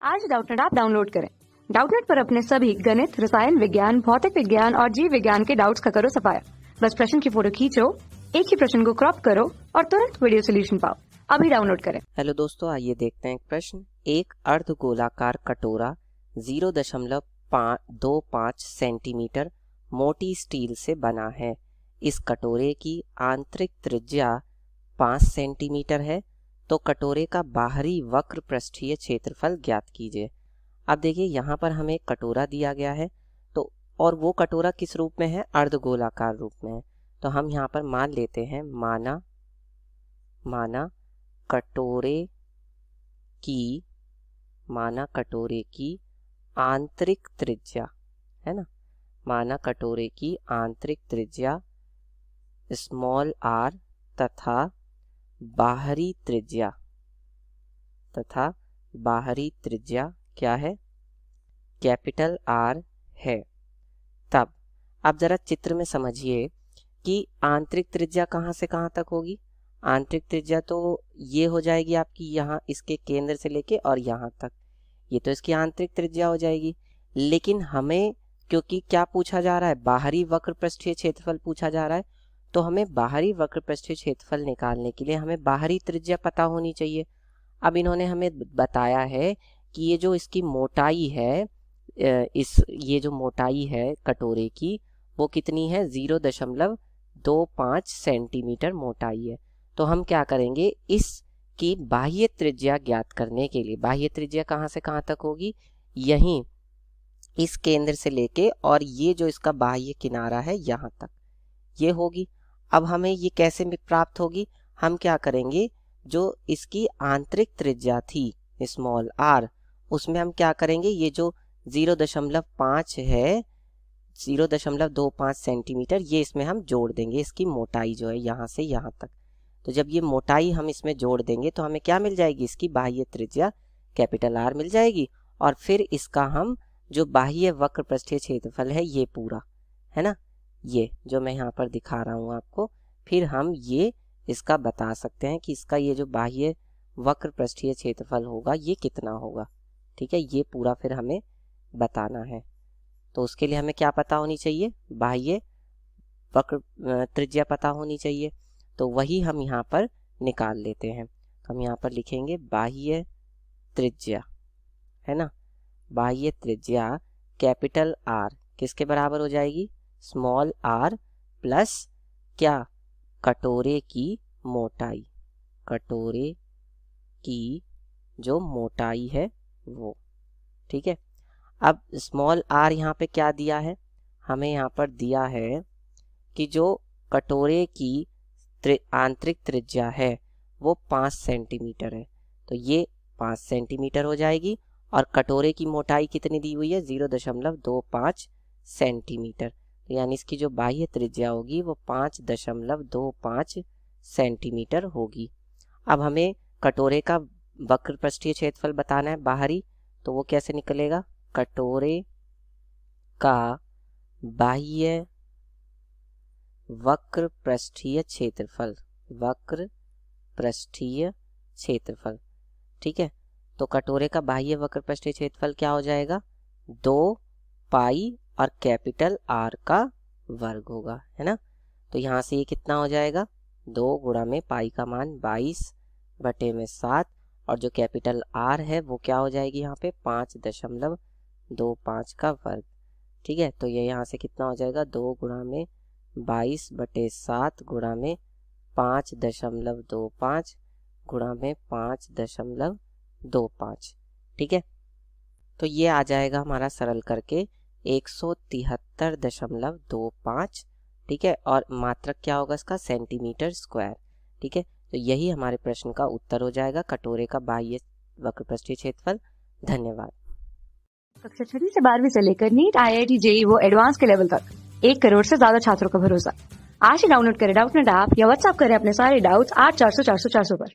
आज Doubtnut app download करें। Doubtnut पर अपने सभी गणित, रसायन विज्ञान, भौतिक विज्ञान और जीव विज्ञान के डाउट्स का करो सफाया। बस प्रश्न की फोटो खींचो, एक ही प्रश्न को क्रॉप करो और तुरंत वीडियो सोल्यूशन पाओ। अभी डाउनलोड करें। हेलो दोस्तों, आइए देखते हैं एक प्रश्न। एक अर्धगोलाकार कटोरा 0.25 सेंटीमीटर मोटी स्टील से बना है। इस कटोरे की आंतरिक त्रिज्या 5 सेंटीमीटर है, तो कटोरे का बाहरी वक्र पृष्ठीय क्षेत्रफल ज्ञात कीजिए। अब देखिए, यहाँ पर हमें एक कटोरा दिया गया है, तो और वो कटोरा किस रूप में है? अर्धगोलाकार रूप में है। तो हम यहाँ पर मान लेते हैं, माना कटोरे की आंतरिक त्रिज्या है ना, माना कटोरे की आंतरिक त्रिज्या स्मॉल आर तथा बाहरी त्रिज्या क्या है? कैपिटल आर है। तब अब जरा चित्र में समझिए कि आंतरिक त्रिज्या कहाँ से कहाँ तक होगी। आंतरिक त्रिज्या तो ये हो जाएगी आपकी यहाँ इसके केंद्र से लेके और यहाँ तक, ये तो इसकी आंतरिक त्रिज्या हो जाएगी। लेकिन हमें क्योंकि क्या पूछा जा रहा है? बाहरी वक्र पृष्ठीय क्षेत्रफल पूछा जा रहा है, तो हमें बाहरी वक्र पृष्ठीय क्षेत्रफल निकालने के लिए हमें बाहरी त्रिज्या पता होनी चाहिए। अब इन्होंने हमें बताया है कि ये जो इसकी मोटाई है, ये जो मोटाई है कटोरे की, वो कितनी है? 0.25 सेंटीमीटर मोटाई है। तो हम क्या करेंगे, इसकी बाह्य त्रिज्या ज्ञात करने के लिए, बाह्य त्रिज्या कहाँ से कहाँ तक होगी? यहीं इस केंद्र से लेके और ये जो इसका बाह्य किनारा है यहाँ तक ये होगी। अब हमें ये कैसे प्राप्त होगी? हम क्या करेंगे, जो इसकी आंतरिक त्रिज्या थी स्मॉल आर, उसमें हम क्या करेंगे, ये जो 0.5 है, 0.25 सेंटीमीटर, ये इसमें हम जोड़ देंगे। इसकी मोटाई जो है यहाँ से यहाँ तक, तो जब ये मोटाई हम इसमें जोड़ देंगे तो हमें क्या मिल जाएगी? इसकी बाह्य त्रिज्या कैपिटल आर मिल जाएगी। और फिर इसका हम जो बाह्य वक्र पृष्ठीय क्षेत्रफल है, ये पूरा है ना, ये जो मैं यहाँ पर दिखा रहा हूँ आपको, फिर हम ये इसका बता सकते हैं कि इसका ये जो बाह्य वक्र पृष्ठीय क्षेत्रफल होगा ये कितना होगा। ठीक है, ये पूरा फिर हमें बताना है। तो उसके लिए हमें क्या पता होनी चाहिए? बाह्य वक्र त्रिज्या पता होनी चाहिए। तो वही हम यहाँ पर निकाल लेते हैं। तो हम यहाँ पर लिखेंगे बाह्य त्रिज्या, है ना, बाह्य त्रिज्या कैपिटल आर किसके बराबर हो जाएगी? स्मॉल आर प्लस क्या? कटोरे की मोटाई, कटोरे की जो मोटाई है वो। ठीक है, अब स्मॉल आर यहाँ पे क्या दिया है? हमें यहाँ पर दिया है कि जो कटोरे की आंतरिक त्रिज्या है वो 5 सेंटीमीटर है, तो ये 5 सेंटीमीटर हो जाएगी। और कटोरे की मोटाई कितनी दी हुई है? 0.25 सेंटीमीटर, तो यानी इसकी जो बाह्य त्रिज्या होगी वो 5.25 सेंटीमीटर होगी। अब हमें कटोरे का वक्र पृष्ठीय क्षेत्रफल बताना है बाहरी, तो वो कैसे निकलेगा? कटोरे का बाह्य वक्र पृष्ठीय क्षेत्रफल, वक्र पृष्ठीय क्षेत्रफल। ठीक है, तो कटोरे का बाह्य वक्र पृष्ठीय क्षेत्रफल क्या हो जाएगा? 2 पाई और कैपिटल आर का वर्ग होगा, है ना। तो यहाँ से ये कितना हो जाएगा? 2 गुणा में पाई का मान 22/7 और जो कैपिटल आर है वो क्या हो जाएगी यहाँ पे? 5.25 का वर्ग। ठीक है, तो ये यहाँ से कितना हो जाएगा? 2 गुणा में 22/7 गुणा में 5.25 गुणा में 5.25। ठीक है, तो ये आ जाएगा हमारा सरल करके 173.25। ठीक है, और मात्रक क्या होगा इसका? Centimetre square. ठीक है, तो यही हमारे प्रश्न का उत्तर हो जाएगा, कटोरे का बाह्य वक्र पृष्ठीय क्षेत्रफल। धन्यवाद। कक्षा 6 से 12वीं से लेकर नीट, IIT, JEE वो एडवांस के लेवल तक 1 करोड़ से ज्यादा छात्रों का भरोसा। आज ही डाउनलोड करें डाउटनेट ऐप या व्हाट्सएप करें अपने सारे डाउट्स 8400 400 400 पर।